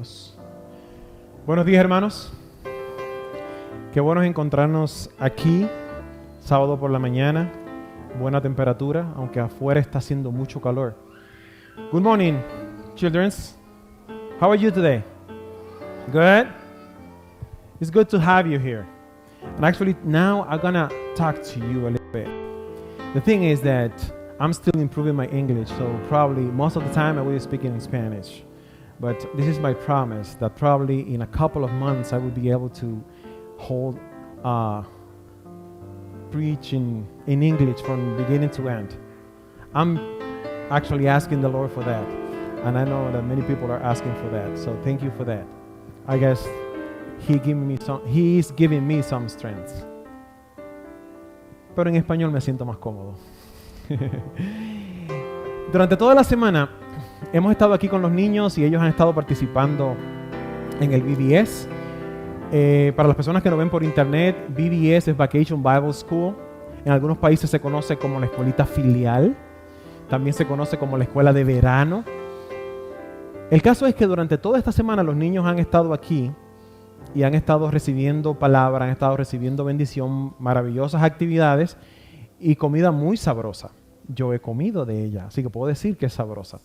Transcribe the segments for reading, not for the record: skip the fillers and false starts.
todos. Buenos días, hermanos. Qué bueno es encontrarnos aquí, sábado por la mañana, buena temperatura, aunque afuera está haciendo mucho calor. Good morning, children. How are you today? Good? It's good to have you here. And actually, now I'm gonna talk to you a little bit. The thing is that I'm still improving my English, so probably most of the time I will be speaking in Spanish. But this is my promise that probably in a couple of months I will be able to hold preach in English from beginning to end. I'm actually asking the Lord for that, and I know that many people are asking for that, so thank you for that. I guess He is giving me some strength. Pero en español me siento más cómodo. Durante toda la semana hemos estado aquí con los niños y ellos han estado participando en el VBS. Para las personas que nos ven por internet, VBS es Vacation Bible School. En algunos países se conoce como la escuelita filial. También se conoce como la escuela de verano. El caso es que durante toda esta semana los niños han estado aquí y han estado recibiendo palabra, han estado recibiendo bendición, maravillosas actividades y comida muy sabrosa. Yo he comido de ella, así que puedo decir que es sabrosa.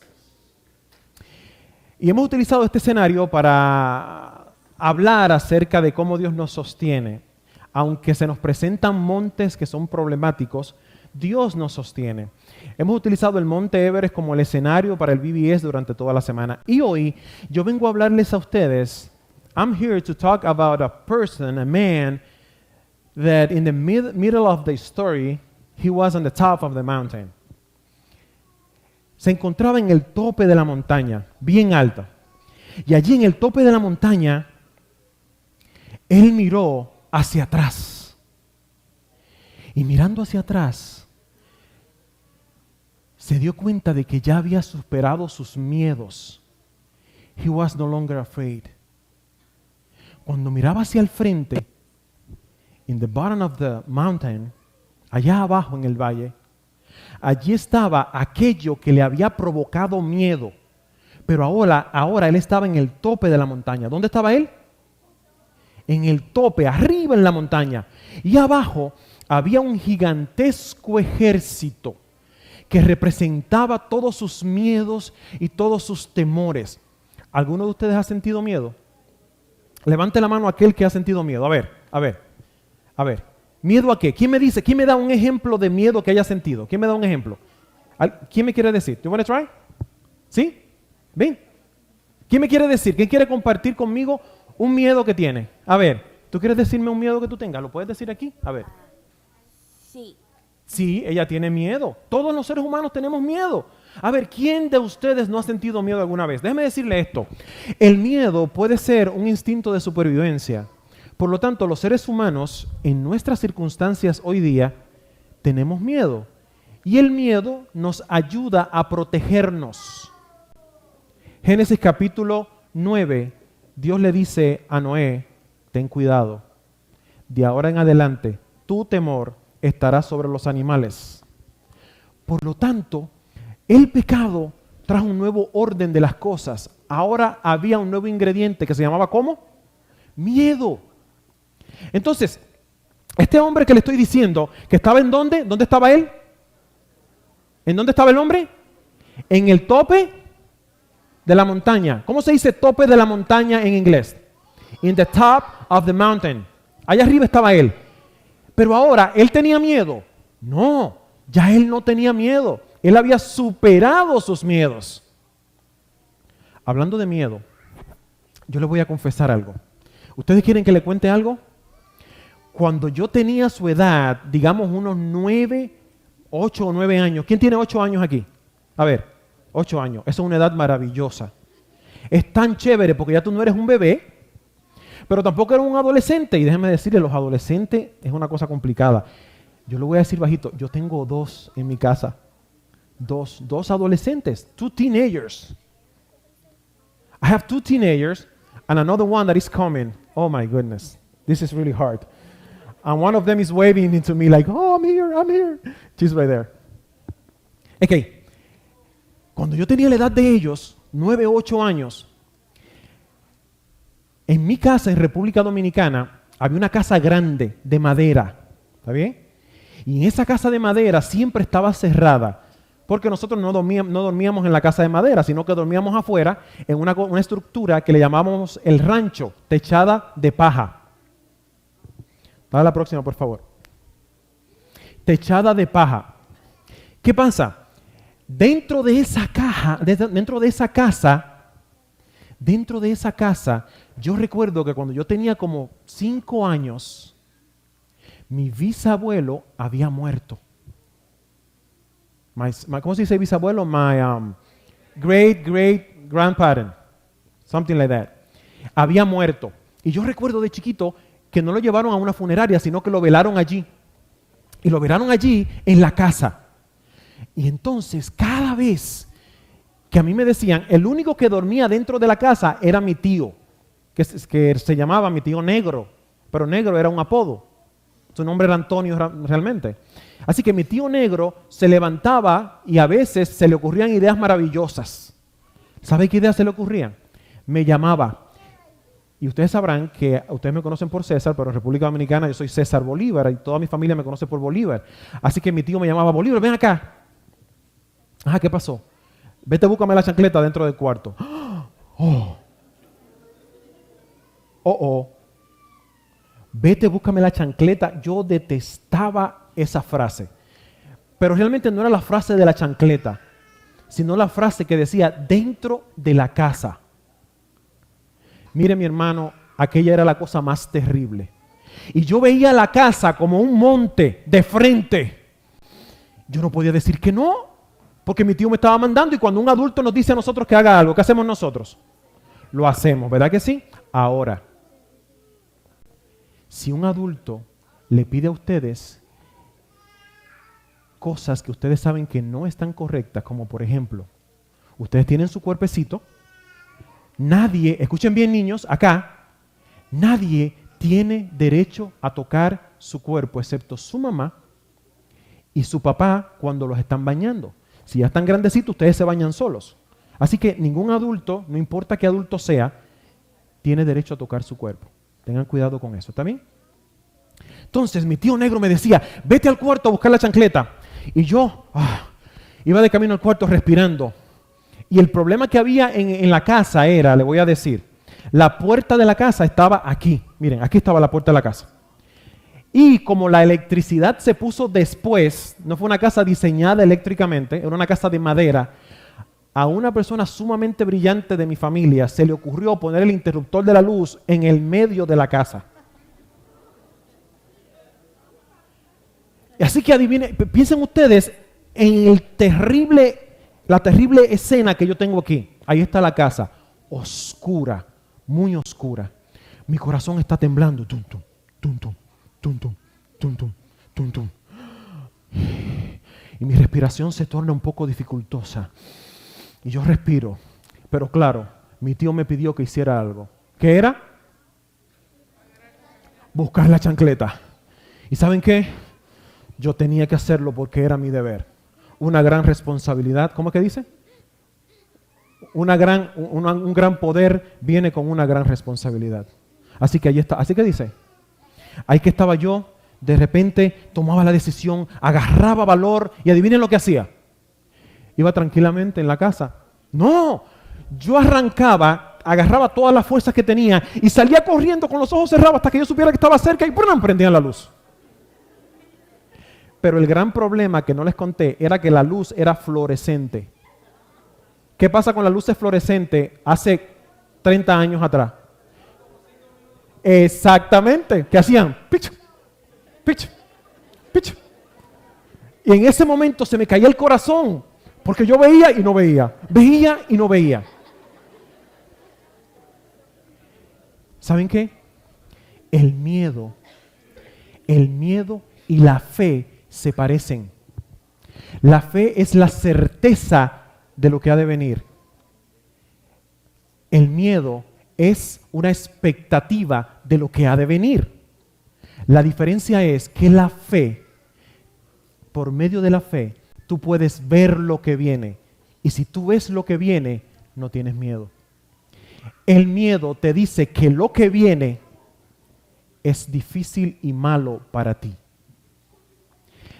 Y hemos utilizado este escenario para hablar acerca de cómo Dios nos sostiene. Aunque se nos presentan montes que son problemáticos, Dios nos sostiene. Hemos utilizado el Monte Everest como el escenario para el VBS durante toda la semana. Y hoy yo vengo a hablarles a ustedes. I'm here to talk about a person, a man, that in the middle of the story, he was on the top of the mountain. Se encontraba en el tope de la montaña, bien alta. Y allí en el tope de la montaña, él miró hacia atrás. Y mirando hacia atrás, se dio cuenta de que ya había superado sus miedos. He was no longer afraid. Cuando miraba hacia el frente, in the bottom of the mountain, allá abajo en el valle, allí estaba aquello que le había provocado miedo. Pero ahora él estaba en el tope de la montaña. ¿Dónde estaba él? En el tope, arriba en la montaña. Y abajo había un gigantesco ejército que representaba todos sus miedos y todos sus temores. ¿Alguno de ustedes ha sentido miedo? Levante la mano aquel que ha sentido miedo. A ver. ¿Miedo a qué? ¿Quién me dice? ¿Quién me da un ejemplo de miedo que haya sentido? ¿Quién me da un ejemplo? ¿Quién me quiere decir? ¿You want to try? ¿Sí? ¿Ven? ¿Quién me quiere decir? ¿Quién quiere compartir conmigo un miedo que tiene? A ver, ¿tú quieres decirme un miedo que tú tengas? ¿Lo puedes decir aquí? A ver. Sí. Sí, ella tiene miedo. Todos los seres humanos tenemos miedo. A ver, ¿quién de ustedes no ha sentido miedo alguna vez? Déjeme decirle esto. El miedo puede ser un instinto de supervivencia. Por lo tanto, los seres humanos, en nuestras circunstancias hoy día, tenemos miedo. Y el miedo nos ayuda a protegernos. Génesis capítulo 9, Dios le dice a Noé, ten cuidado. De ahora en adelante, tu temor estará sobre los animales. Por lo tanto, el pecado trajo un nuevo orden de las cosas. Ahora había un nuevo ingrediente que se llamaba ¿cómo? Miedo. Entonces, este hombre que le estoy diciendo, que estaba ¿en dónde? ¿Dónde estaba él? ¿En dónde estaba el hombre? En el tope de la montaña. ¿Cómo se dice tope de la montaña en inglés? In the top of the mountain. Allá arriba estaba él. Pero ahora, ¿él tenía miedo? No, ya él no tenía miedo. Él había superado sus miedos. Hablando de miedo, yo les voy a confesar algo. ¿Ustedes quieren que le cuente algo? Cuando yo tenía su edad, digamos unos 8 o 9 años. ¿Quién tiene 8 años aquí? A ver, 8 años. Esa es una edad maravillosa. Es tan chévere porque ya tú no eres un bebé, pero tampoco eres un adolescente. Y déjenme decirle, los adolescentes es una cosa complicada. Yo lo voy a decir bajito. Yo tengo 2 en mi casa. Dos adolescentes. 2 teenagers. I have 2 teenagers and another one that is coming. Oh my goodness. This is really hard. And one of them is waving into me like, oh, I'm here. She's right there. Okay. Cuando yo tenía la edad de ellos, 9 o 8 años, En mi casa en República Dominicana había una casa grande de madera, ¿está bien? Y en esa casa de madera siempre estaba cerrada, porque nosotros no dormíamos en la casa de madera, sino que dormíamos afuera en una estructura que le llamábamos el rancho, techada de paja. Dale la próxima, por favor. Techada de paja. ¿Qué pasa? Dentro de esa casa, yo recuerdo que cuando yo tenía como 5 años, mi bisabuelo había muerto. ¿Cómo se dice bisabuelo? My great grandparent, something like that. Había muerto. Y yo recuerdo de chiquito que no lo llevaron a una funeraria, sino que lo velaron allí. Y lo velaron allí en la casa. Y entonces, cada vez que a mí me decían, el único que dormía dentro de la casa era mi tío, que se llamaba mi tío Negro, pero Negro era un apodo. Su nombre era Antonio realmente. Así que mi tío Negro se levantaba y a veces se le ocurrían ideas maravillosas. ¿Sabe qué ideas se le ocurrían? Me llamaba. Y ustedes sabrán que ustedes me conocen por César, pero en República Dominicana yo soy César Bolívar y toda mi familia me conoce por Bolívar. Así que mi tío me llamaba, Bolívar, ven acá. Ajá, ¿qué pasó? Vete, búscame la chancleta dentro del cuarto. Vete, búscame la chancleta. Yo detestaba esa frase. Pero realmente no era la frase de la chancleta, sino la frase que decía dentro de la casa. Mire, mi hermano, aquella era la cosa más terrible. Y yo veía la casa como un monte de frente. Yo no podía decir que no, porque mi tío me estaba mandando, y cuando un adulto nos dice a nosotros que haga algo, ¿qué hacemos nosotros? Lo hacemos, ¿verdad que sí? Ahora, si un adulto le pide a ustedes cosas que ustedes saben que no están correctas, como por ejemplo, ustedes tienen su cuerpecito, nadie, escuchen bien niños, acá, nadie tiene derecho a tocar su cuerpo excepto su mamá y su papá cuando los están bañando. Si ya están grandecitos, ustedes se bañan solos. Así que ningún adulto, no importa qué adulto sea, tiene derecho a tocar su cuerpo. Tengan cuidado con eso, ¿está bien? Entonces mi tío Negro me decía, vete al cuarto a buscar la chancleta. Y yo iba de camino al cuarto respirando. Y el problema que había en la casa era, le voy a decir, la puerta de la casa estaba aquí. Miren, aquí estaba la puerta de la casa. Y como la electricidad se puso después, no fue una casa diseñada eléctricamente, era una casa de madera, a una persona sumamente brillante de mi familia se le ocurrió poner el interruptor de la luz en el medio de la casa. Así que adivinen, piensen ustedes en la terrible escena que yo tengo aquí. Ahí está la casa, oscura, muy oscura. Mi corazón está temblando. Tum, tum, tum, tum, tum, tum, tum, tum, tum, tum. Y mi respiración se torna un poco dificultosa. Y yo respiro. Pero claro, mi tío me pidió que hiciera algo. ¿Qué era? Buscar la chancleta. ¿Y saben qué? Yo tenía que hacerlo porque era mi deber. Una gran responsabilidad. ¿Cómo es que dice? Un gran poder viene con una gran responsabilidad. Así que ahí está. Así que dice. Ahí que estaba yo, de repente tomaba la decisión, agarraba valor y adivinen lo que hacía. Iba tranquilamente en la casa. No, yo agarraba todas las fuerzas que tenía y salía corriendo con los ojos cerrados hasta que yo supiera que estaba cerca y ¡pum! Prendían la luz. Pero el gran problema que no les conté era que la luz era fluorescente. ¿Qué pasa con las luces fluorescentes hace 30 años atrás? Exactamente. ¿Qué hacían? Picho, picho, picho. Y en ese momento se me caía el corazón, porque yo veía y no veía. Veía y no veía. ¿Saben qué? El miedo y la fe se parecen. La fe es la certeza de lo que ha de venir. El miedo es una expectativa de lo que ha de venir. La diferencia es que la fe, por medio de la fe, tú puedes ver lo que viene. Y si tú ves lo que viene, no tienes miedo. El miedo te dice que lo que viene es difícil y malo para ti.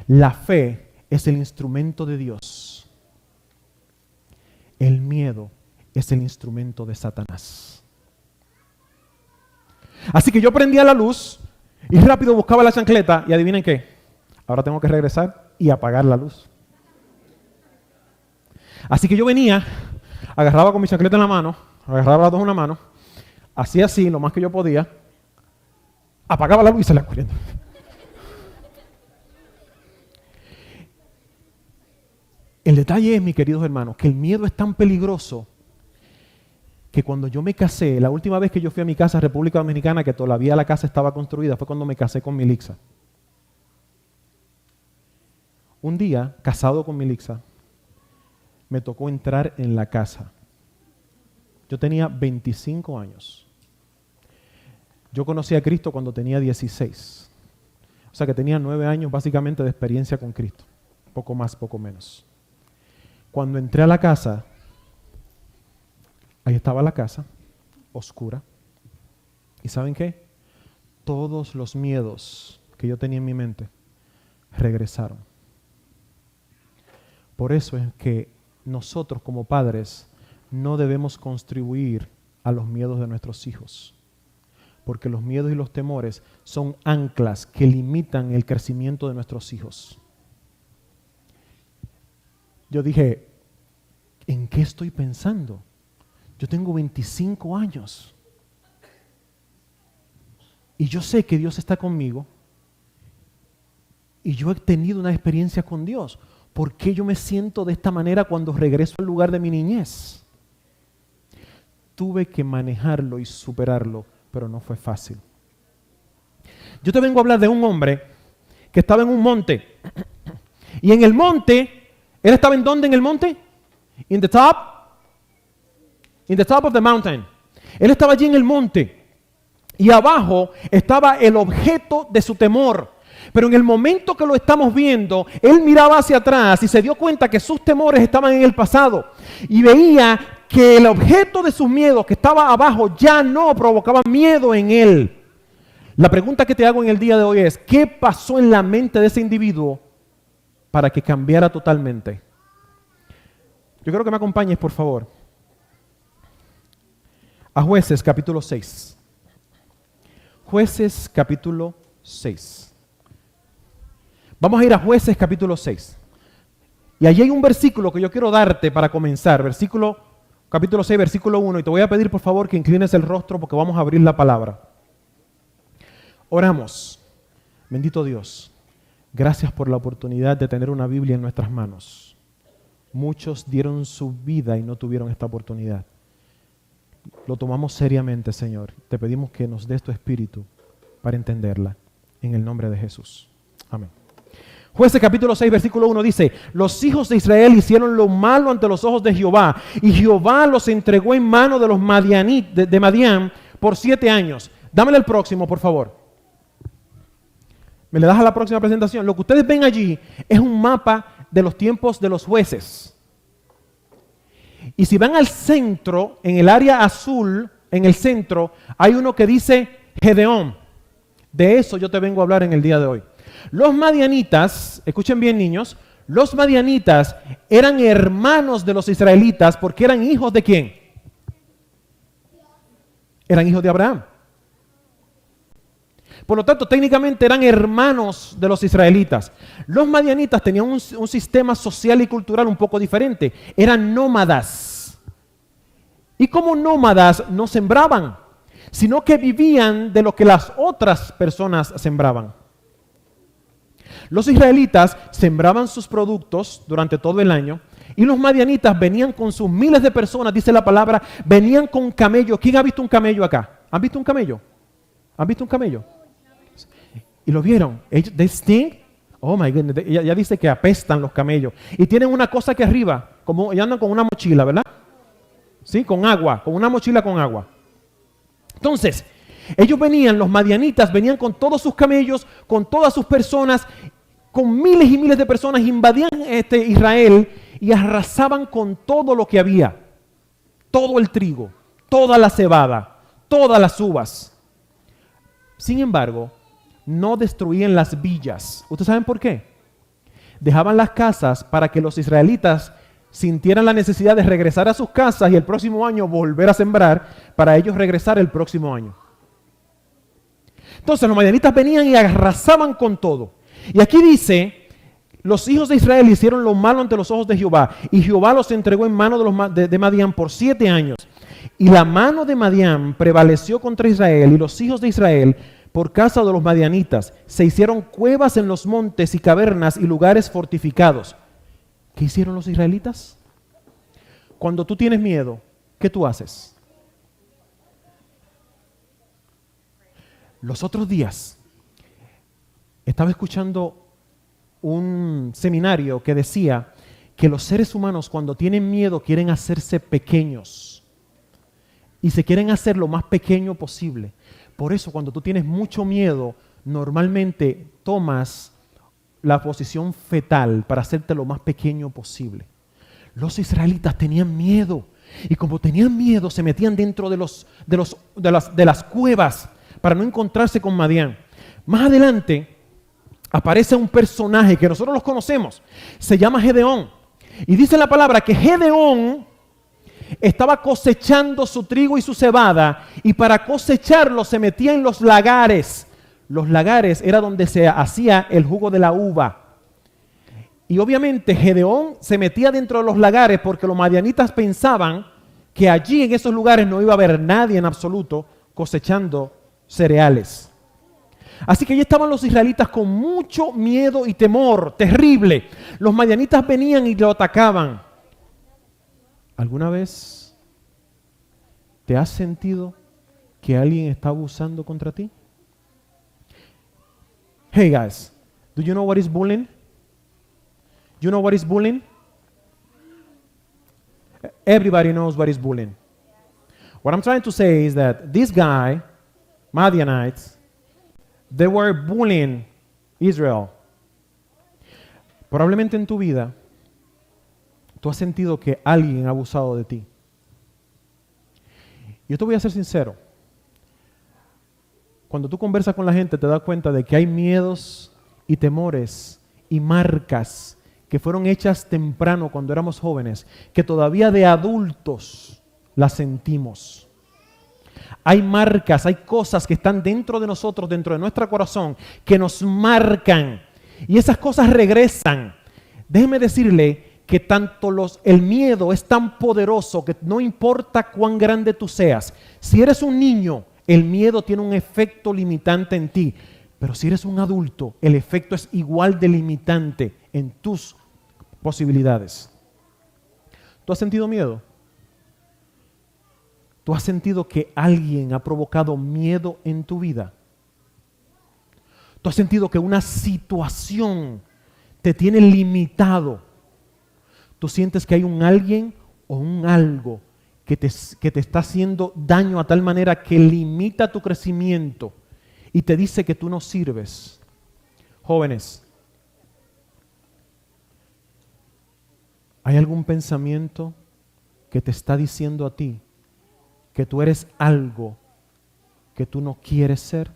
La fe es el instrumento de Dios. El miedo es el instrumento de Satanás. Así que yo prendía la luz y rápido buscaba la chancleta y adivinen qué. Ahora tengo que regresar y apagar la luz. Así que yo venía, agarraba con mi chancleta en la mano, agarraba las dos en una mano, hacía así lo más que yo podía, apagaba la luz y salía corriendo. El detalle es, mis queridos hermanos, que el miedo es tan peligroso que cuando yo me casé, la última vez que yo fui a mi casa, República Dominicana, que todavía la casa estaba construida, fue cuando me casé con Milixa. Un día, casado con Milixa, me tocó entrar en la casa. Yo tenía 25 años. Yo conocí a Cristo cuando tenía 16. O sea que tenía 9 años básicamente de experiencia con Cristo. Poco más, poco menos. Cuando entré a la casa, ahí estaba la casa, oscura. ¿Y saben qué? Todos los miedos que yo tenía en mi mente regresaron. Por eso es que nosotros como padres no debemos contribuir a los miedos de nuestros hijos. Porque los miedos y los temores son anclas que limitan el crecimiento de nuestros hijos. Yo dije, ¿en qué estoy pensando? Yo tengo 25 años. Y yo sé que Dios está conmigo. Y yo he tenido una experiencia con Dios. ¿Por qué yo me siento de esta manera cuando regreso al lugar de mi niñez? Tuve que manejarlo y superarlo, pero no fue fácil. Yo te vengo a hablar de un hombre que estaba en un monte. Y en el monte, ¿él estaba en dónde en el monte? In the top of the mountain. Él estaba allí en el monte. Y abajo estaba el objeto de su temor. Pero en el momento que lo estamos viendo, él miraba hacia atrás y se dio cuenta que sus temores estaban en el pasado. Y veía que el objeto de sus miedos que estaba abajo ya no provocaba miedo en él. La pregunta que te hago en el día de hoy es, ¿qué pasó en la mente de ese individuo para que cambiara totalmente? Yo quiero que me acompañes, por favor, a Jueces capítulo 6. Jueces capítulo 6. Vamos a ir a Jueces capítulo 6. Y allí hay un versículo que yo quiero darte para comenzar. Capítulo 6, versículo 1. Y te voy a pedir por favor que inclines el rostro porque vamos a abrir la palabra. Oramos. Bendito Dios, gracias por la oportunidad de tener una Biblia en nuestras manos. Muchos dieron su vida y no tuvieron esta oportunidad. Lo tomamos seriamente, Señor. Te pedimos que nos des tu espíritu para entenderla. En el nombre de Jesús. Amén. Jueces capítulo 6, versículo 1 dice, los hijos de Israel hicieron lo malo ante los ojos de Jehová, y Jehová los entregó en mano de los de Madián por 7 años. Dámele el próximo, por favor. ¿Me le das a la próxima presentación? Lo que ustedes ven allí es un mapa de los tiempos de los jueces. Y si van al centro, en el área azul, en el centro, hay uno que dice Gedeón. De eso yo te vengo a hablar en el día de hoy. Los madianitas, escuchen bien niños, los madianitas eran hermanos de los israelitas porque eran hijos ¿de quién? Eran hijos de Abraham. Por lo tanto, técnicamente eran hermanos de los israelitas. Los madianitas tenían un sistema social y cultural un poco diferente. Eran nómadas. Y como nómadas no sembraban, sino que vivían de lo que las otras personas sembraban. Los israelitas sembraban sus productos durante todo el año y los madianitas venían con sus miles de personas, dice la palabra, venían con camellos. ¿Quién ha visto un camello acá? ¿Han visto un camello? ¿Han visto un camello? Y lo vieron. They stink. Oh my goodness. Ya dice que apestan los camellos. Y tienen una cosa aquí arriba, como y andan con una mochila, ¿verdad? Sí, con agua, con una mochila con agua. Entonces, ellos venían, los madianitas venían con todos sus camellos, con todas sus personas, con miles y miles de personas, invadían Israel y arrasaban con todo lo que había. Todo el trigo, toda la cebada, todas las uvas. Sin embargo, no destruían las villas. ¿Ustedes saben por qué? Dejaban las casas para que los israelitas sintieran la necesidad de regresar a sus casas y el próximo año volver a sembrar para ellos regresar el próximo año. Entonces los madianitas venían y arrasaban con todo. Y aquí dice, los hijos de Israel hicieron lo malo ante los ojos de Jehová y Jehová los entregó en mano de Madián por 7 años. Y la mano de Madián prevaleció contra Israel y los hijos de Israel por causa de los madianitas se hicieron cuevas en los montes y cavernas y lugares fortificados. ¿Qué hicieron los israelitas? Cuando tú tienes miedo, ¿qué tú haces? Los otros días estaba escuchando un seminario que decía que los seres humanos cuando tienen miedo quieren hacerse pequeños y se quieren hacer lo más pequeño posible. Por eso cuando tú tienes mucho miedo, normalmente tomas la posición fetal para hacerte lo más pequeño posible. Los israelitas tenían miedo y como tenían miedo se metían dentro de las cuevas para no encontrarse con Madián. Más adelante aparece un personaje que nosotros los conocemos, se llama Gedeón. Y dice la palabra que Gedeón estaba cosechando su trigo y su cebada y para cosecharlo se metía en los lagares. Los lagares era donde se hacía el jugo de la uva. Y obviamente Gedeón se metía dentro de los lagares porque los madianitas pensaban que allí en esos lugares no iba a haber nadie en absoluto cosechando cereales. Así que allí estaban los israelitas con mucho miedo y temor terrible. Los madianitas venían y lo atacaban. ¿Alguna vez te has sentido que alguien está abusando contra ti? Hey guys, do you know what is bullying? You know what is bullying? Everybody knows what is bullying. What I'm trying to say is that this guy, Madianites, they were bullying Israel. Probablemente en tu vida tú has sentido que alguien ha abusado de ti. Yo te voy a ser sincero. Cuando tú conversas con la gente te das cuenta de que hay miedos y temores y marcas que fueron hechas temprano cuando éramos jóvenes, que todavía de adultos las sentimos. Hay marcas, hay cosas que están dentro de nosotros, dentro de nuestro corazón, que nos marcan y esas cosas regresan. Déjeme decirle que el miedo es tan poderoso que no importa cuán grande tú seas. Si eres un niño, el miedo tiene un efecto limitante en ti. Pero si eres un adulto, el efecto es igual de limitante en tus posibilidades. ¿Tú has sentido miedo? ¿Tú has sentido que alguien ha provocado miedo en tu vida? ¿Tú has sentido que una situación te tiene limitado? ¿Tú sientes que hay un alguien o un algo que te está haciendo daño a tal manera que limita tu crecimiento y te dice que tú no sirves? Jóvenes, ¿hay algún pensamiento que te está diciendo a ti que tú eres algo que tú no quieres ser?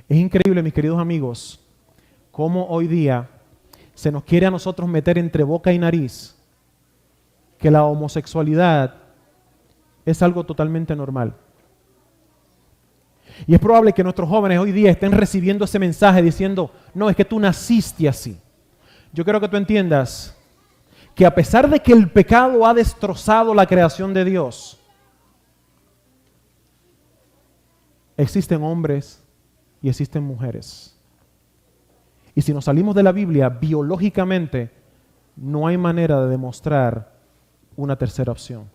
Es increíble, mis queridos amigos, cómo hoy día se nos quiere a nosotros meter entre boca y nariz que la homosexualidad es algo totalmente normal. Y es probable que nuestros jóvenes hoy día estén recibiendo ese mensaje diciendo, no, es que tú naciste así. Yo quiero que tú entiendas que a pesar de que el pecado ha destrozado la creación de Dios, existen hombres y existen mujeres. Y si nos salimos de la Biblia, biológicamente no hay manera de demostrar una tercera opción.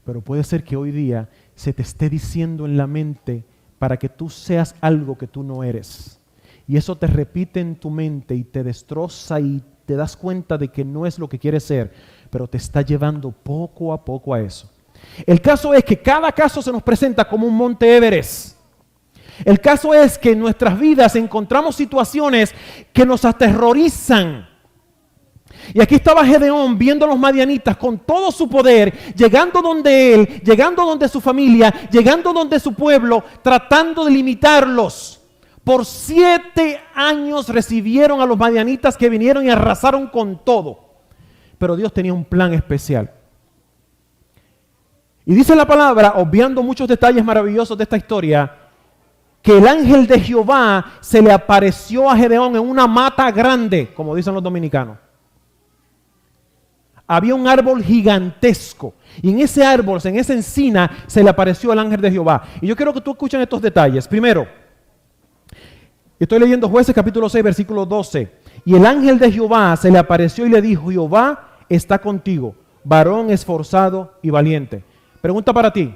Pero puede ser que hoy día se te esté diciendo en la mente para que tú seas algo que tú no eres. Y eso te repite en tu mente y te destroza y te das cuenta de que no es lo que quieres ser, pero te está llevando poco a poco a eso. El caso es que cada caso se nos presenta como un monte Everest. El caso es que en nuestras vidas encontramos situaciones que nos aterrorizan. Y aquí estaba Gedeón viendo a los madianitas con todo su poder, llegando donde él, llegando donde su familia, llegando donde su pueblo, tratando de limitarlos. Por 7 años recibieron a los madianitas que vinieron y arrasaron con todo. Pero Dios tenía un plan especial. Y dice la palabra, obviando muchos detalles maravillosos de esta historia, que el ángel de Jehová se le apareció a Gedeón en una mata grande, como dicen los dominicanos. Había un árbol gigantesco y en ese árbol, en esa encina, se le apareció el ángel de Jehová. Y yo quiero que tú escuchen estos detalles. Primero, estoy leyendo Jueces capítulo 6, versículo 12. Y el ángel de Jehová se le apareció y le dijo, Jehová está contigo, varón esforzado y valiente. Pregunta para ti.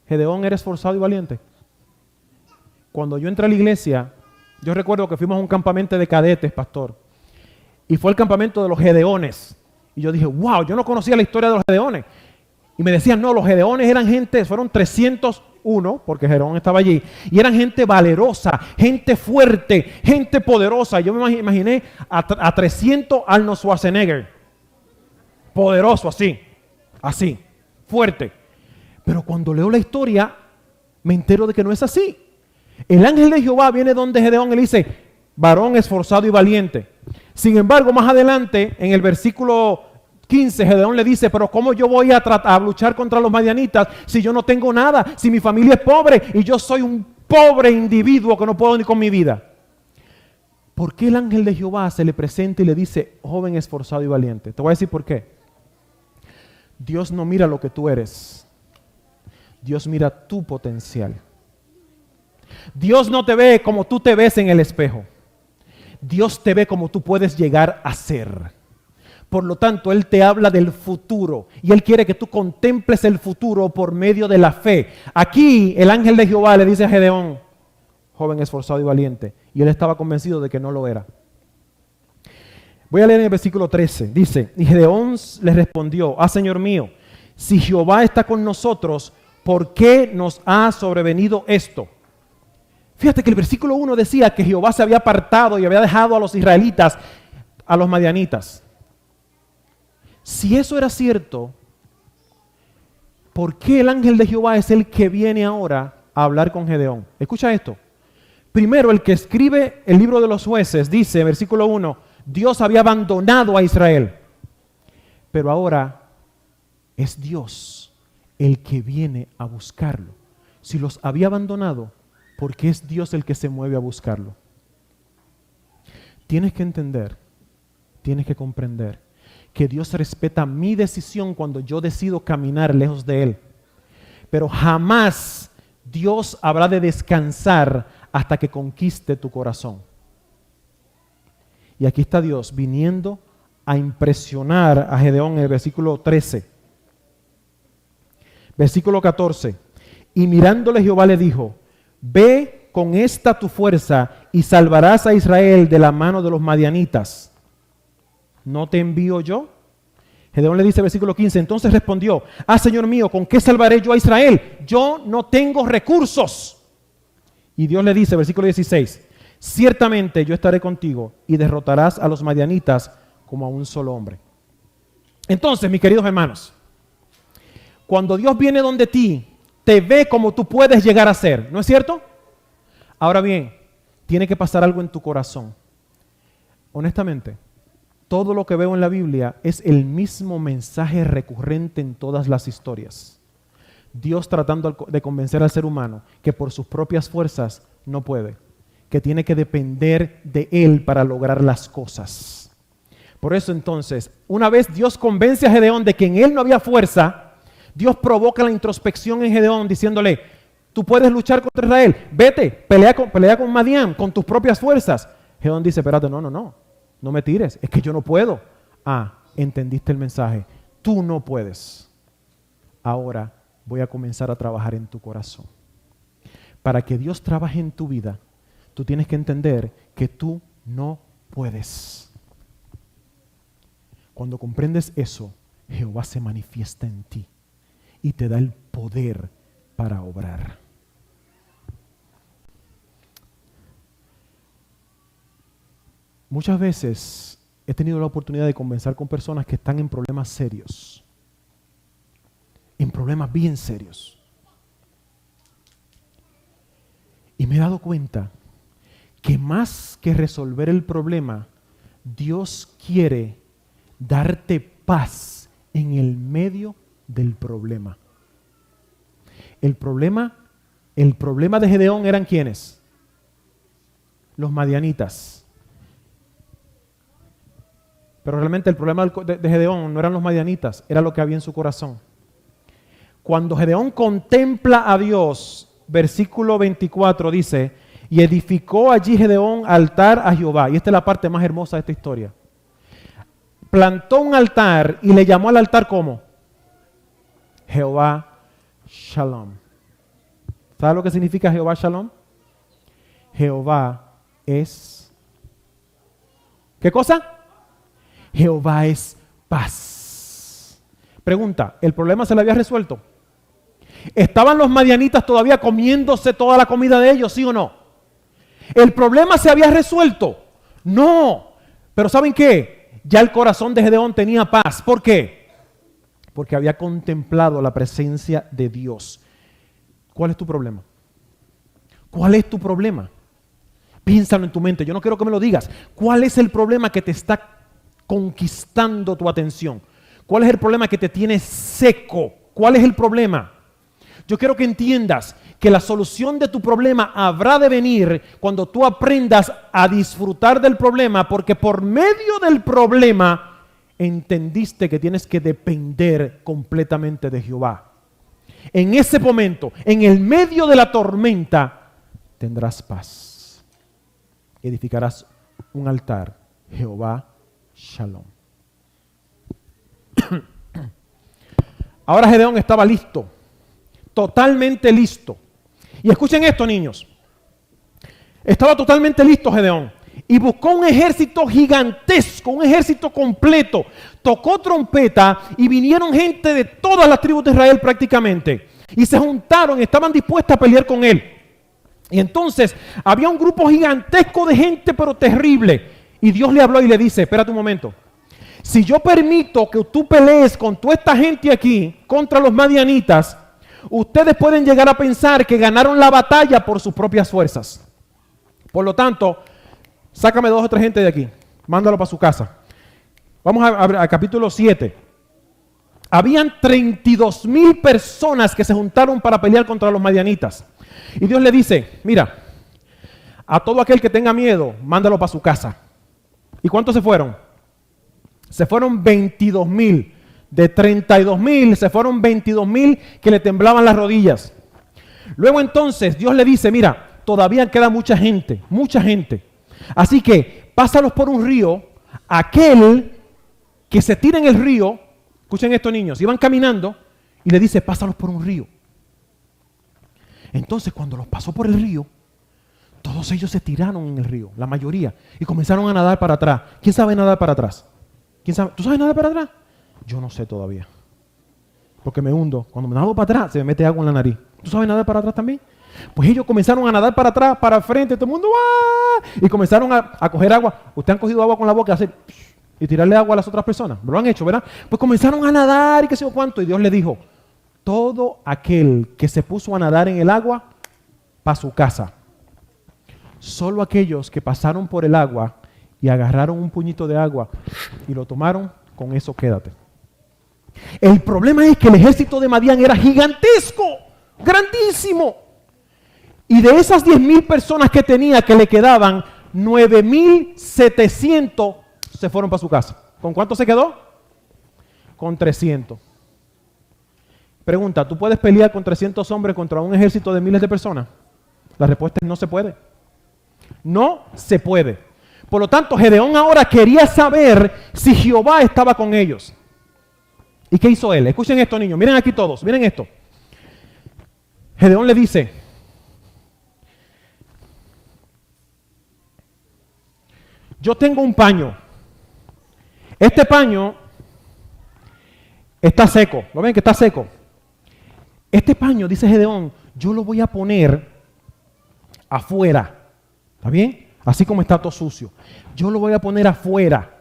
¿Gedeón era esforzado y valiente? Cuando yo entré a la iglesia, yo recuerdo que fuimos a un campamento de cadetes, pastor. Y fue el campamento de los Gedeones. Y yo dije, wow, yo no conocía la historia de los Gedeones. Y me decían, no, los Gedeones eran gente, fueron 301, porque Gedeón estaba allí. Y eran gente valerosa, gente fuerte, gente poderosa. Yo me imaginé a 300 Arnold Schwarzenegger. Poderoso, así, fuerte. Pero cuando leo la historia, me entero de que no es así. El ángel de Jehová viene donde Gedeón y le dice, varón esforzado y valiente. Sin embargo, más adelante, en el versículo 15, Gedeón le dice, pero ¿cómo yo voy a luchar contra los madianitas si yo no tengo nada? Si mi familia es pobre y yo soy un pobre individuo que no puedo ni con mi vida. ¿Por qué el ángel de Jehová se le presenta y le dice, joven esforzado y valiente? Te voy a decir por qué. Dios no mira lo que tú eres. Dios mira tu potencial. Dios no te ve como tú te ves en el espejo. Dios te ve como tú puedes llegar a ser. Por lo tanto, Él te habla del futuro y Él quiere que tú contemples el futuro por medio de la fe. Aquí el ángel de Jehová le dice a Gedeón, joven esforzado y valiente, y él estaba convencido de que no lo era. Voy a leer en el versículo 13. Dice, y Gedeón le respondió, Señor mío, si Jehová está con nosotros, ¿por qué nos ha sobrevenido esto? Fíjate que el versículo 1 decía que Jehová se había apartado y había dejado a los israelitas, a los madianitas. Si eso era cierto, ¿por qué el ángel de Jehová es el que viene ahora a hablar con Gedeón? Escucha esto. Primero, el que escribe el libro de los jueces dice, versículo 1, Dios había abandonado a Israel. Pero ahora es Dios el que viene a buscarlo. Si los había abandonado, ¿por qué es Dios el que se mueve a buscarlo? Tienes que entender, tienes que comprender que Dios respeta mi decisión cuando yo decido caminar lejos de Él. Pero jamás Dios habrá de descansar hasta que conquiste tu corazón. Y aquí está Dios viniendo a impresionar a Gedeón en el versículo 13. Versículo 14. Y mirándole Jehová le dijo, ve con esta tu fuerza y salvarás a Israel de la mano de los madianitas. ¿No te envío yo? Gedeón le dice, versículo 15, entonces respondió, Señor mío, ¿con qué salvaré yo a Israel? Yo no tengo recursos. Y Dios le dice, versículo 16, ciertamente yo estaré contigo y derrotarás a los madianitas como a un solo hombre. Entonces, mis queridos hermanos, cuando Dios viene donde ti, te ve como tú puedes llegar a ser, ¿no es cierto? Ahora bien, tiene que pasar algo en tu corazón. Honestamente, todo lo que veo en la Biblia es el mismo mensaje recurrente en todas las historias. Dios tratando de convencer al ser humano que por sus propias fuerzas no puede, que tiene que depender de Él para lograr las cosas. Por eso entonces, una vez Dios convence a Gedeón de que en él no había fuerza, Dios provoca la introspección en Gedeón diciéndole, tú puedes luchar contra Israel, vete, pelea con Madián, con tus propias fuerzas. Gedeón dice, espérate, no me tires, es que yo no puedo. Entendiste el mensaje, tú no puedes. Ahora voy a comenzar a trabajar en tu corazón. Para que Dios trabaje en tu vida, tú tienes que entender que tú no puedes. Cuando comprendes eso, Jehová se manifiesta en ti y te da el poder para obrar. Muchas veces he tenido la oportunidad de conversar con personas que están en problemas serios. En problemas bien serios. Y me he dado cuenta que más que resolver el problema, Dios quiere darte paz en el medio del problema. El problema de Gedeón eran ¿quiénes? Los madianitas. Pero realmente el problema de Gedeón no eran los madianitas, era lo que había en su corazón. Cuando Gedeón contempla a Dios, versículo 24 dice, y edificó allí Gedeón altar a Jehová. Y esta es la parte más hermosa de esta historia. Plantó un altar y le llamó al altar ¿cómo? Jehová Shalom. ¿Sabe lo que significa Jehová Shalom? Jehová es... ¿Qué cosa? Jehová es paz. Pregunta, ¿el problema se le había resuelto? ¿Estaban los madianitas todavía comiéndose toda la comida de ellos, sí o no? ¿El problema se había resuelto? No. Pero ¿saben qué? Ya el corazón de Gedeón tenía paz. ¿Por qué? Porque había contemplado la presencia de Dios. ¿Cuál es tu problema? ¿Cuál es tu problema? Piénsalo en tu mente. Yo no quiero que me lo digas. ¿Cuál es el problema que te está conquistando tu atención? ¿Cuál es el problema que te tiene seco? ¿Cuál es el problema? Yo quiero que entiendas que la solución de tu problema habrá de venir cuando tú aprendas a disfrutar del problema, porque por medio del problema entendiste que tienes que depender completamente de Jehová. En ese momento, en el medio de la tormenta, tendrás paz. Edificarás un altar, Jehová Shalom. Ahora Gedeón estaba listo, totalmente listo. Y escuchen esto, niños. Estaba totalmente listo Gedeón y buscó un ejército gigantesco, un ejército completo. Tocó trompeta y vinieron gente de todas las tribus de Israel prácticamente. Y se juntaron, estaban dispuestas a pelear con él. Y entonces había un grupo gigantesco de gente, pero terrible. Y Dios le habló y le dice, espérate un momento. Si yo permito que tú pelees con toda esta gente aquí contra los madianitas, ustedes pueden llegar a pensar que ganaron la batalla por sus propias fuerzas. Por lo tanto, sácame 2 o 3 gente de aquí, mándalo para su casa. Vamos a capítulo 7. Habían 32,000 personas que se juntaron para pelear contra los madianitas. Y Dios le dice, mira, a todo aquel que tenga miedo, mándalo para su casa. ¿Y cuántos se fueron? Se fueron 22,000. De 32,000 se fueron 22,000 que le temblaban las rodillas. Luego entonces Dios le dice, mira, todavía queda mucha gente. Así que pásalos por un río. Aquel que se tira en el río, escuchen esto niños, iban caminando y le dice, pásalos por un río. Entonces cuando los pasó por el río, todos ellos se tiraron en el río, la mayoría, y comenzaron a nadar para atrás. ¿Quién sabe nadar para atrás? ¿Quién sabe? ¿Tú sabes nadar para atrás? Yo no sé todavía, porque me hundo. Cuando me nado para atrás, se me mete agua en la nariz. ¿Tú sabes nadar para atrás también? Pues ellos comenzaron a nadar para atrás, para frente, todo el mundo, ¡ah! Y comenzaron a coger agua. Ustedes han cogido agua con la boca y tirarle agua a las otras personas. Lo han hecho, ¿verdad? Pues comenzaron a nadar y qué sé yo cuánto. Y Dios le dijo, todo aquel que se puso a nadar en el agua, para su casa. Solo aquellos que pasaron por el agua y agarraron un puñito de agua y lo tomaron, con eso quédate. El problema es que el ejército de Madián era gigantesco, grandísimo. Y de esas 10,000 personas que tenía que le quedaban, 9,700 se fueron para su casa. ¿Con cuánto se quedó? Con 300. Pregunta, ¿tú puedes pelear con 300 hombres contra un ejército de miles de personas? La respuesta es no se puede. No se puede. Por lo tanto, Gedeón ahora quería saber si Jehová estaba con ellos. ¿Y qué hizo él? Escuchen esto, niños. Miren aquí todos. Miren esto. Gedeón le dice, yo tengo un paño. Este paño está seco. ¿Lo ven que está seco? Este paño, dice Gedeón, yo lo voy a poner afuera. ¿Está bien? Así como está todo sucio. Yo lo voy a poner afuera.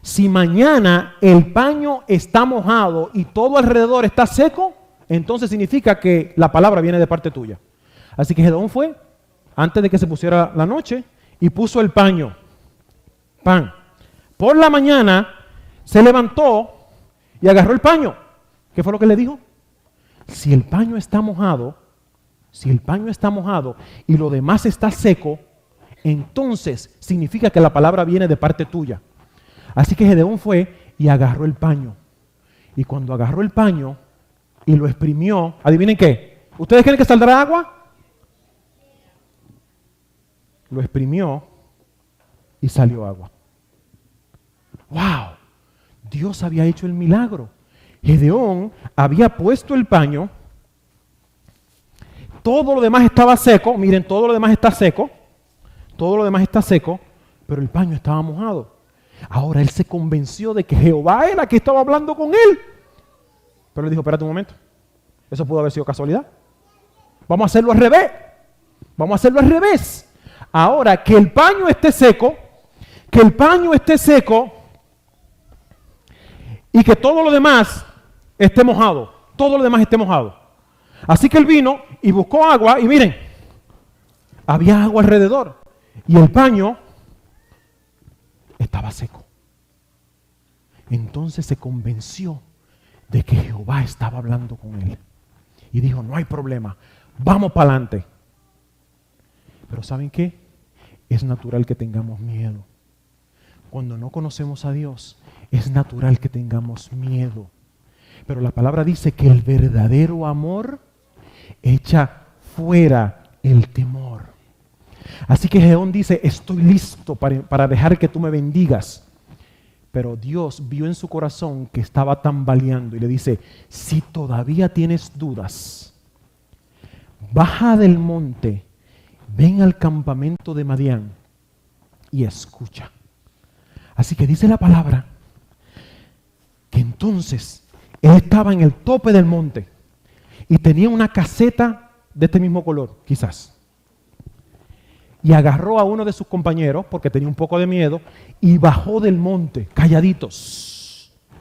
Si mañana el paño está mojado y todo alrededor está seco, entonces significa que la palabra viene de parte tuya. Así que Gedeón fue, antes de que se pusiera la noche, y puso el paño. Pan. Por la mañana se levantó y agarró el paño. ¿Qué fue lo que le dijo? Si el paño está mojado, y lo demás está seco, entonces significa que la palabra viene de parte tuya. Así que Gedeón fue y agarró el paño. Y cuando agarró el paño y lo exprimió, ¿adivinen qué? ¿Ustedes creen que saldrá agua? Lo exprimió y salió agua. ¡Wow! Dios había hecho el milagro. Gedeón había puesto el paño. Todo lo demás estaba seco. Miren, todo lo demás está seco. Todo lo demás está seco, pero el paño estaba mojado. Ahora él se convenció de que Jehová era que estaba hablando con él. Pero le dijo, espérate un momento. Eso pudo haber sido casualidad. Vamos a hacerlo al revés. Vamos a hacerlo al revés. Ahora que el paño esté seco, y que todo lo demás esté mojado. Todo lo demás esté mojado. Así que él vino y buscó agua y miren, había agua alrededor. Y el paño estaba seco. Entonces se convenció de que Jehová estaba hablando con él. Y dijo, no hay problema, vamos para adelante. Pero ¿saben qué? Es natural que tengamos miedo. Cuando no conocemos a Dios, es natural que tengamos miedo. Pero la palabra dice que el verdadero amor echa fuera el temor. Así que Gedeón dice, estoy listo para dejar que tú me bendigas. Pero Dios vio en su corazón que estaba tambaleando y le dice, si todavía tienes dudas, baja del monte, ven al campamento de Madián y escucha. Así que dice la palabra que entonces él estaba en el tope del monte y tenía una caseta de este mismo color, quizás. Y agarró a uno de sus compañeros, porque tenía un poco de miedo, y bajó del monte, calladito.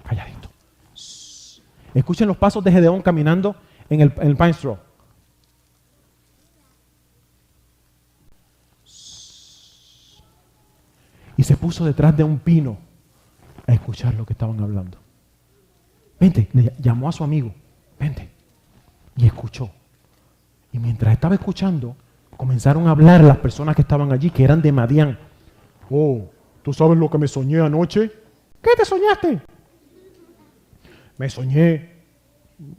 Calladito. Escuchen los pasos de Gedeón caminando en el Pine Straw. Y se puso detrás de un pino a escuchar lo que estaban hablando. Vente, le llamó a su amigo, vente. Y escuchó. Y mientras estaba escuchando, comenzaron a hablar las personas que estaban allí, que eran de Madián. Oh, ¿tú sabes lo que me soñé anoche? ¿Qué te soñaste? Me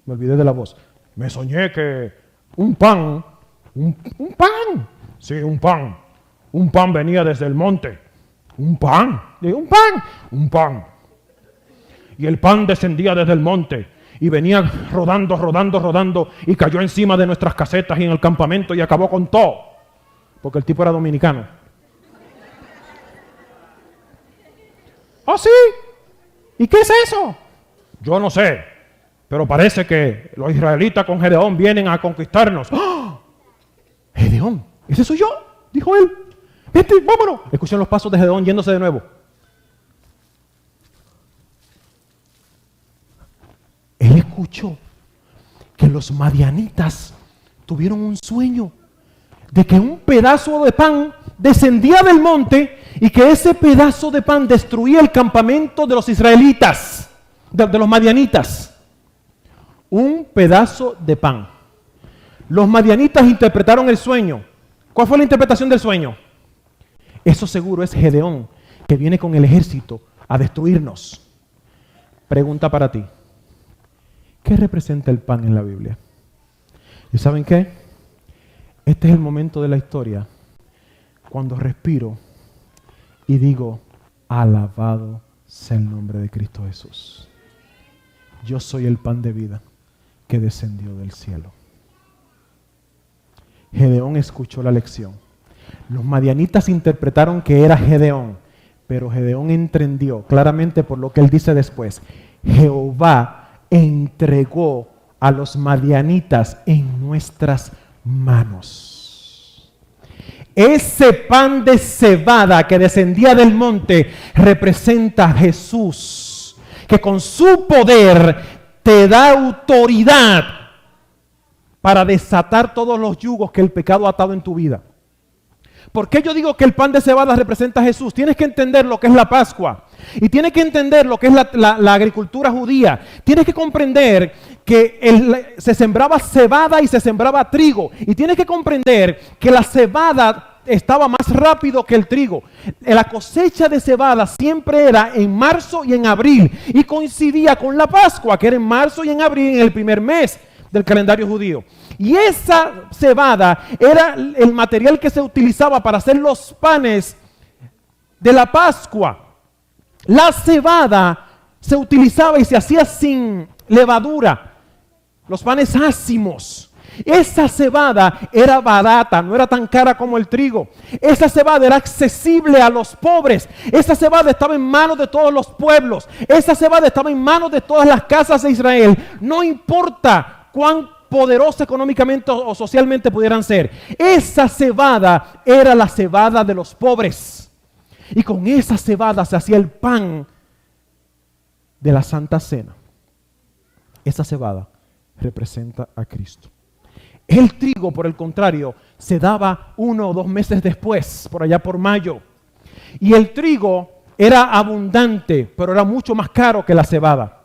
olvidé de la voz. Me soñé que un pan, sí, un pan venía desde el monte. Un pan. Y el pan descendía desde el monte y venía rodando y cayó encima de nuestras casetas y en el campamento y acabó con todo. Porque el tipo era dominicano. ¿Oh, sí? ¿Y qué es eso? Yo no sé, pero parece que los israelitas con Gedeón vienen a conquistarnos. ¡Oh! Gedeón, ese soy yo, dijo él. Vete, vámonos. Escuchen los pasos de Gedeón yéndose de nuevo. Él escuchó que los madianitas tuvieron un sueño de que un pedazo de pan descendía del monte y que ese pedazo de pan destruía el campamento de los israelitas, de los madianitas. Un pedazo de pan. Los madianitas interpretaron el sueño. ¿Cuál fue la interpretación del sueño? Eso seguro es Gedeón, que viene con el ejército a destruirnos. Pregunta para ti. ¿Qué representa el pan en la Biblia? ¿Y saben qué? Este es el momento de la historia cuando respiro y digo, alabado sea el nombre de Cristo Jesús. Yo soy el pan de vida que descendió del cielo. Gedeón escuchó la lección. Los madianitas interpretaron que era Gedeón, pero Gedeón entendió claramente por lo que él dice después. Jehová entregó a los madianitas en nuestras manos. Ese pan de cebada que descendía del monte representa a Jesús, que con su poder te da autoridad para desatar todos los yugos que el pecado ha atado en tu vida. ¿Por qué yo digo que el pan de cebada representa a Jesús? Tienes que entender lo que es la Pascua. Y tienes que entender lo que es la agricultura judía. Tienes que comprender que se sembraba cebada y se sembraba trigo. Y tienes que comprender que la cebada estaba más rápido que el trigo. La cosecha de cebada siempre era en marzo y en abril. Y coincidía con la Pascua, que era en marzo y en abril, en el primer mes del calendario judío. Y esa cebada era el material que se utilizaba para hacer los panes de la Pascua. La cebada se utilizaba y se hacía sin levadura, los panes ácimos. Esa cebada era barata, no era tan cara como el trigo. Esa cebada era accesible a los pobres. Esa cebada estaba en manos de todos los pueblos. Esa cebada estaba en manos de todas las casas de Israel. No importa cuán poderosa económicamente o socialmente pudieran ser. Esa cebada era la cebada de los pobres. Y con esa cebada se hacía el pan de la Santa Cena. Esa cebada representa a Cristo. El trigo, por el contrario, se daba 1 o 2 meses después, por allá por mayo. Y el trigo era abundante, pero era mucho más caro que la cebada.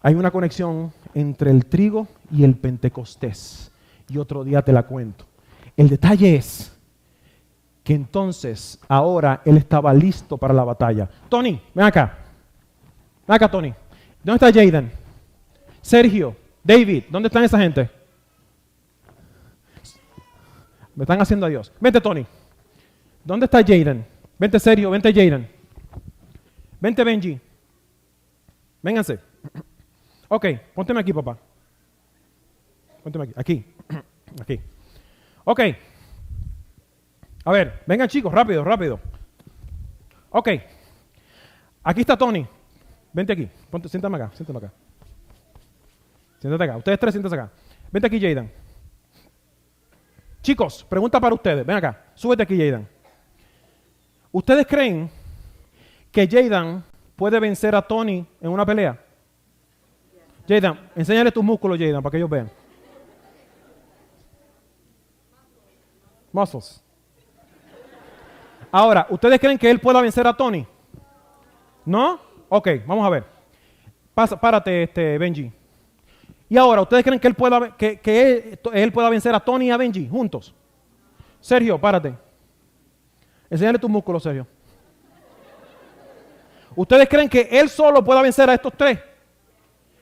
Hay una conexión entre el trigo y el Pentecostés. Y otro día te la cuento. El detalle es que entonces, ahora, él estaba listo para la batalla. Tony, ven acá. Ven acá, Tony. ¿Dónde está Jaden? Sergio, David, ¿dónde están esa gente? Me están haciendo adiós. Vente, Tony. ¿Dónde está Jaden? Vente, Sergio, vente, Jaden. Vente, Benji. Vénganse. Ok, pónteme aquí, papá. Pónteme aquí. Aquí. Ok. A ver, vengan chicos, rápido, rápido. Ok. Aquí está Tony. Vente aquí. Siéntame acá, siéntame acá. Siéntate acá. Ustedes 3, siéntense acá. Vente aquí, Jaden. Chicos, pregunta para ustedes. Ven acá. Súbete aquí, Jaden. ¿Ustedes creen que Jaden puede vencer a Tony en una pelea? Jaden, enséñale tus músculos, Jaden, para que ellos vean. Muscles. Ahora, ¿ustedes creen que él pueda vencer a Tony? ¿No? Ok, vamos a ver. Párate, Benji. Y ahora, ¿ustedes creen que él pueda vencer a Tony y a Benji juntos? Sergio, párate. Enséñale tus músculos, Sergio. ¿Ustedes creen que él solo pueda vencer a estos 3?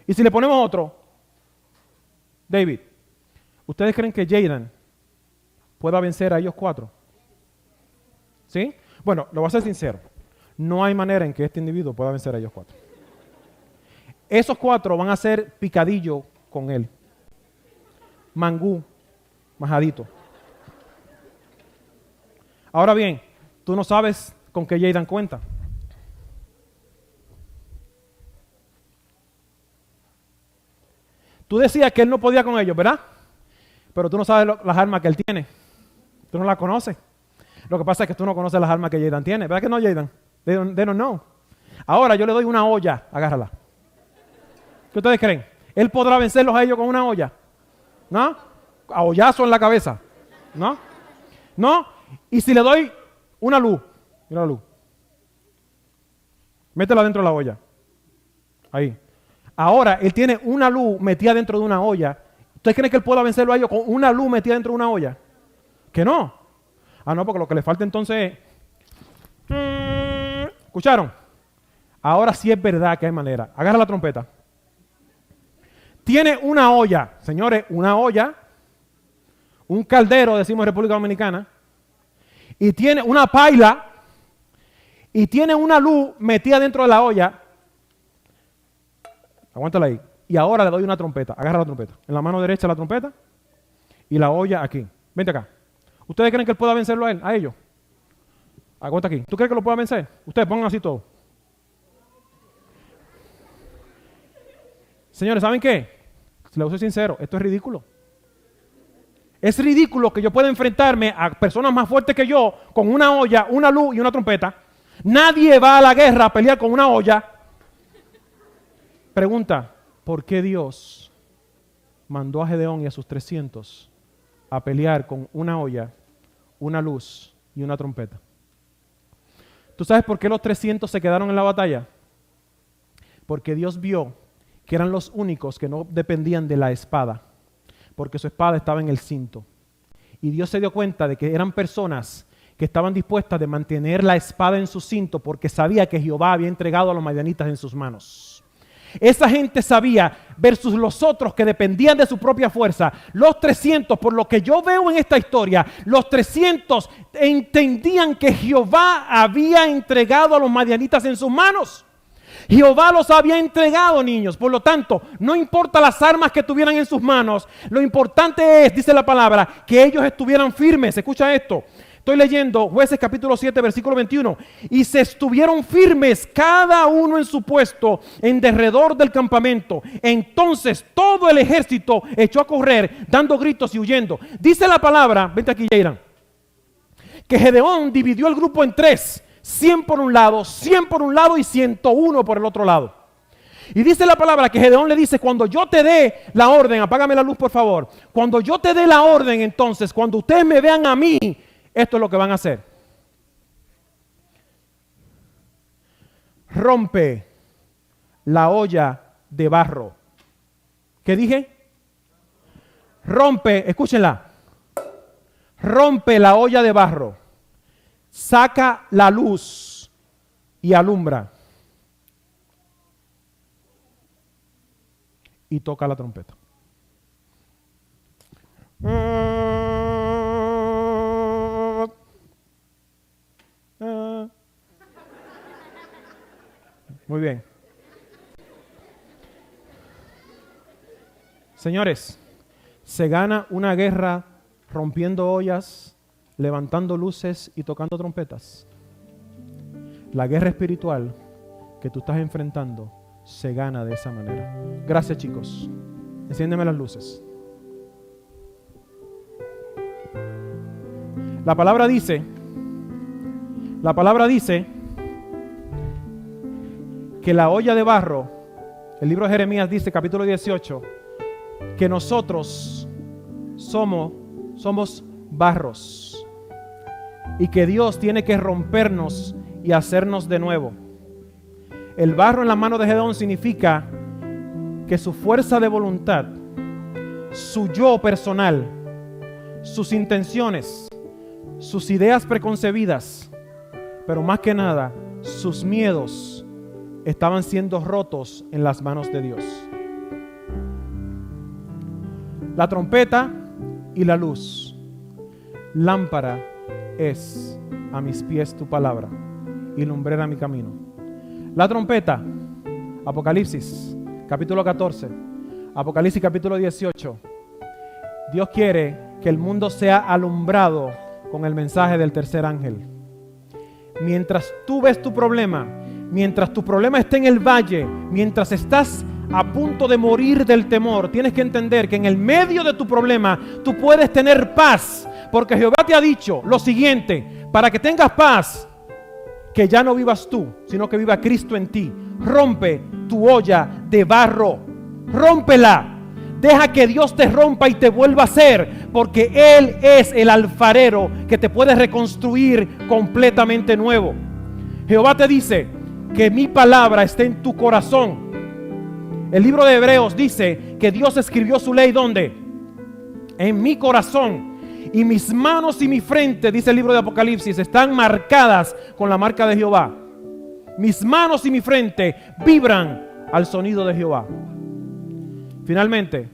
Y si le ponemos otro, David, ¿ustedes creen que Jaden pueda vencer a ellos 4? ¿Sí? Bueno, lo voy a ser sincero. No hay manera en que este individuo pueda vencer a ellos 4. Esos 4 van a ser picadillo con él. Mangú, majadito. Ahora bien, tú no sabes con qué Jaden cuenta. Tú decías que él no podía con ellos, ¿verdad? Pero tú no sabes las armas que él tiene. Tú no las conoces. Lo que pasa es que tú no conoces las armas que Jaden tiene. ¿Verdad que no, Jaden? They don't know. Ahora yo le doy una olla, agárrala. ¿Qué ustedes creen? ¿Él podrá vencerlos a ellos con una olla? ¿No? A hoyazo en la cabeza. ¿No? ¿No? Y si le doy una luz, mira la luz. Métela dentro de la olla. Ahí. Ahora, él tiene una luz metida dentro de una olla. ¿Ustedes creen que él pueda vencerlo a ellos con una luz metida dentro de una olla? Que no. Ah, no, porque lo que le falta entonces es... ¿Escucharon? Ahora sí es verdad que hay manera. Agarra la trompeta. Tiene una olla, señores, una olla, un caldero, decimos en República Dominicana, y tiene una paila, y tiene una luz metida dentro de la olla. Aguántala ahí. Y ahora le doy una trompeta. Agarra la trompeta. En la mano derecha la trompeta y la olla aquí. Vente acá. ¿Ustedes creen que él pueda vencerlo a él? A ellos. Aguanta aquí. ¿Tú crees que lo pueda vencer? Ustedes pongan así todo. Señores, ¿saben qué? Si les soy sincero, esto es ridículo. Es ridículo que yo pueda enfrentarme a personas más fuertes que yo con una olla, una luz y una trompeta. Nadie va a la guerra a pelear con una olla. Pregunta, ¿por qué Dios mandó a Gedeón y a sus 300 a pelear con una olla, una luz y una trompeta? ¿Tú sabes por qué los 300 se quedaron en la batalla? Porque Dios vio que eran los únicos que no dependían de la espada, porque su espada estaba en el cinto. Y Dios se dio cuenta de que eran personas que estaban dispuestas de mantener la espada en su cinto porque sabía que Jehová había entregado a los madianitas en sus manos. Esa gente sabía versus los otros que dependían de su propia fuerza. Los 300, por lo que yo veo en esta historia, los 300 entendían que Jehová había entregado a los madianitas en sus manos. Jehová los había entregado, niños. Por lo tanto, no importa las armas que tuvieran en sus manos, lo importante es, dice la palabra, que ellos estuvieran firmes. Escucha esto. Estoy leyendo Jueces capítulo 7, versículo 21. Y se estuvieron firmes cada uno en su puesto en derredor del campamento. Entonces todo el ejército echó a correr, dando gritos y huyendo. Dice la palabra, vente aquí, Jairan, que Gedeón dividió el grupo en tres. 100 por un lado, 100 por un lado y 101 por el otro lado. Y dice la palabra que Gedeón le dice, cuando yo te dé la orden, apágame la luz por favor. Cuando yo te dé la orden, entonces, cuando ustedes me vean a mí, esto es lo que van a hacer. Rompe la olla de barro. ¿Qué dije? Rompe, escúchenla. Rompe la olla de barro. Saca la luz y alumbra. Y toca la trompeta. Muy bien. Señores, se gana una guerra rompiendo ollas, levantando luces y tocando trompetas. La guerra espiritual que tú estás enfrentando se gana de esa manera. Gracias, chicos. Enciéndeme las luces. La palabra dice que la olla de barro, el libro de Jeremías dice, capítulo 18, que nosotros somos barros y que Dios tiene que rompernos y hacernos de nuevo. El barro en la mano de Gedeón significa que su fuerza de voluntad, su yo personal, sus intenciones, sus ideas preconcebidas, pero más que nada, sus miedos estaban siendo rotos en las manos de Dios. La trompeta y la luz. Lámpara es a mis pies tu palabra y lumbrera mi camino. La trompeta, Apocalipsis capítulo 14, Apocalipsis capítulo 18. Dios quiere que el mundo sea alumbrado con el mensaje del tercer ángel. Mientras tú ves tu problema, mientras tu problema esté en el valle, mientras estás a punto de morir del temor, tienes que entender que en el medio de tu problema tú puedes tener paz, porque Jehová te ha dicho lo siguiente: para que tengas paz, que ya no vivas tú, sino que viva Cristo en ti. Rompe tu olla de barro, rómpela. Deja que Dios te rompa y te vuelva a hacer, porque Él es el alfarero que te puede reconstruir completamente nuevo. Jehová te dice que mi palabra esté en tu corazón. El libro de Hebreos dice que Dios escribió su ley, ¿dónde? En mi corazón. Y mis manos y mi frente, dice el libro de Apocalipsis, están marcadas con la marca de Jehová. Mis manos y mi frente vibran al sonido de Jehová. Finalmente,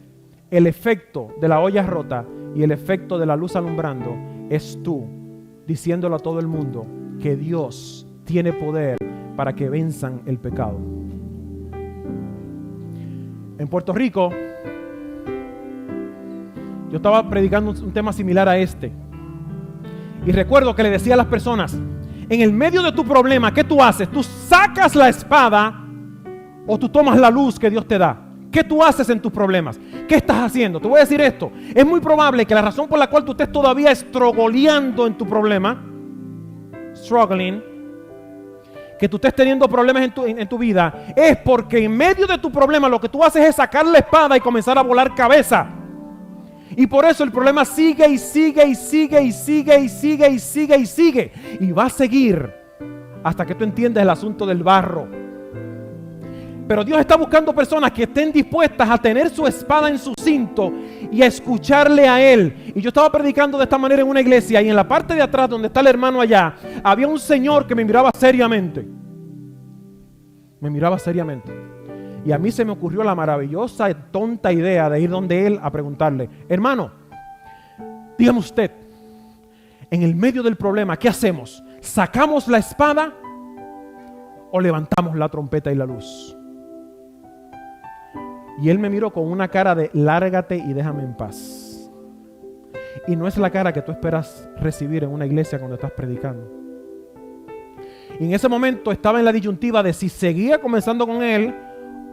el efecto de la olla rota y el efecto de la luz alumbrando es tú diciéndole a todo el mundo que Dios tiene poder para que venzan el pecado. En Puerto Rico, yo estaba predicando un tema similar a este. Y recuerdo que le decía a las personas, en el medio de tu problema, ¿qué tú haces? ¿Tú sacas la espada o tú tomas la luz que Dios te da? ¿Qué tú haces en tus problemas? ¿Qué estás haciendo? Te voy a decir esto. Es muy probable que la razón por la cual tú estés todavía estrogoleando en tu problema, struggling, que tú estés teniendo problemas en tu vida, es porque en medio de tu problema lo que tú haces es sacar la espada y comenzar a volar cabeza. Y por eso el problema sigue y sigue y sigue y sigue y sigue y sigue y sigue. Y va a seguir hasta que tú entiendas el asunto del barro. Pero Dios está buscando personas que estén dispuestas a tener su espada en su cinto y a escucharle a Él. Y yo estaba predicando de esta manera en una iglesia, y en la parte de atrás donde está el hermano allá, había un señor que me miraba seriamente. Me miraba seriamente. Y a mí se me ocurrió la maravillosa, tonta idea de ir donde él a preguntarle: hermano, dígame usted, en el medio del problema, ¿qué hacemos? ¿Sacamos la espada o levantamos la trompeta y la luz? Y él me miró con una cara de lárgate y déjame en paz. Y no es la cara que tú esperas recibir en una iglesia cuando estás predicando. Y en ese momento estaba en la disyuntiva de si seguía conversando con él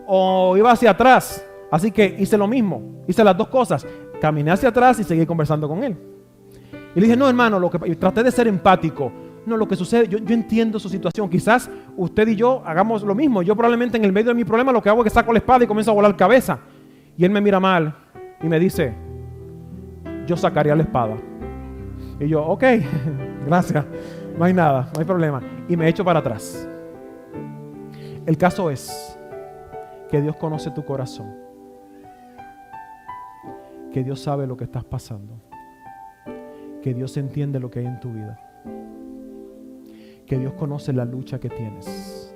o iba hacia atrás. Así que hice lo mismo, hice las dos cosas. Caminé hacia atrás y seguí conversando con él. Y le dije: no, hermano, traté de ser empático. No, lo que sucede, yo entiendo su situación. Quizás usted y yo hagamos lo mismo. Yo probablemente en el medio de mi problema lo que hago es que saco la espada y comienzo a volar cabeza. Y él me mira mal y me dice: yo sacaría la espada. Y yo: ok, gracias, no hay nada, no hay problema. Y me echo para atrás. El caso es que Dios conoce tu corazón, que Dios sabe lo que estás pasando, que Dios entiende lo que hay en tu vida, que Dios conoce la lucha que tienes,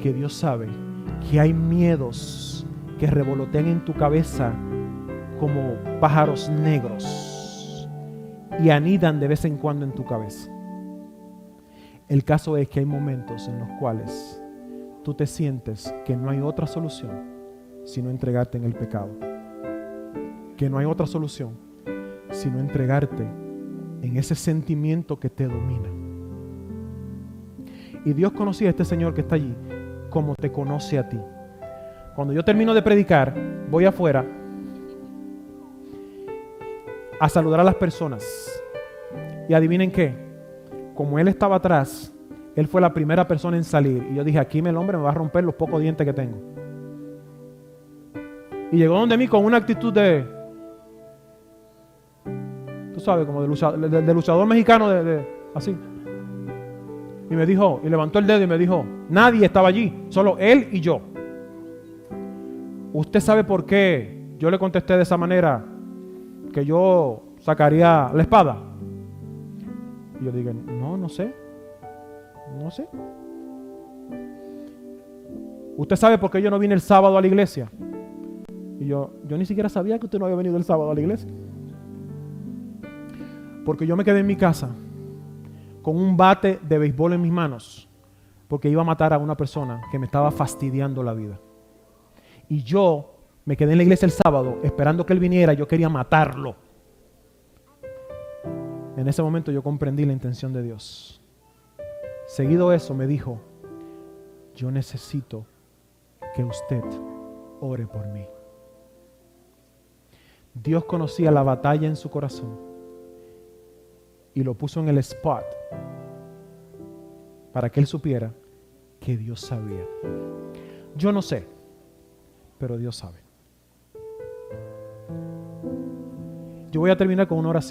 que Dios sabe que hay miedos que revolotean en tu cabeza como pájaros negros y anidan de vez en cuando en tu cabeza. El caso es que hay momentos en los cuales tú te sientes que no hay otra solución sino entregarte en el pecado, que no hay otra solución sino entregarte en ese sentimiento que te domina. Y Dios conocía a este señor que está allí como te conoce a ti. Cuando yo termino de predicar, voy afuera a saludar a las personas. Y adivinen qué, como él estaba atrás, él fue la primera persona en salir. Y yo dije: aquí el hombre me va a romper los pocos dientes que tengo. Y llegó donde mí con una actitud de, tú sabes, como de luchador mexicano, así. Y me dijo, y levantó el dedo y me dijo: nadie estaba allí, solo él y yo. ¿Usted sabe por qué yo le contesté de esa manera, que yo sacaría la espada? Y yo dije: no sé. ¿Usted sabe por qué yo no vine el sábado a la iglesia? Y yo ni siquiera sabía que usted no había venido el sábado a la iglesia. Porque yo me quedé en mi casa con un bate de béisbol en mis manos, porque iba a matar a una persona que me estaba fastidiando la vida. Y yo me quedé en la iglesia el sábado esperando que él viniera. Yo quería matarlo. En ese momento yo comprendí la intención de Dios. Seguido eso me dijo: yo necesito que usted ore por mí. Dios conocía la batalla en su corazón y lo puso en el spot para que él supiera que Dios sabía. Yo no sé, pero Dios sabe. Yo voy a terminar con una oración.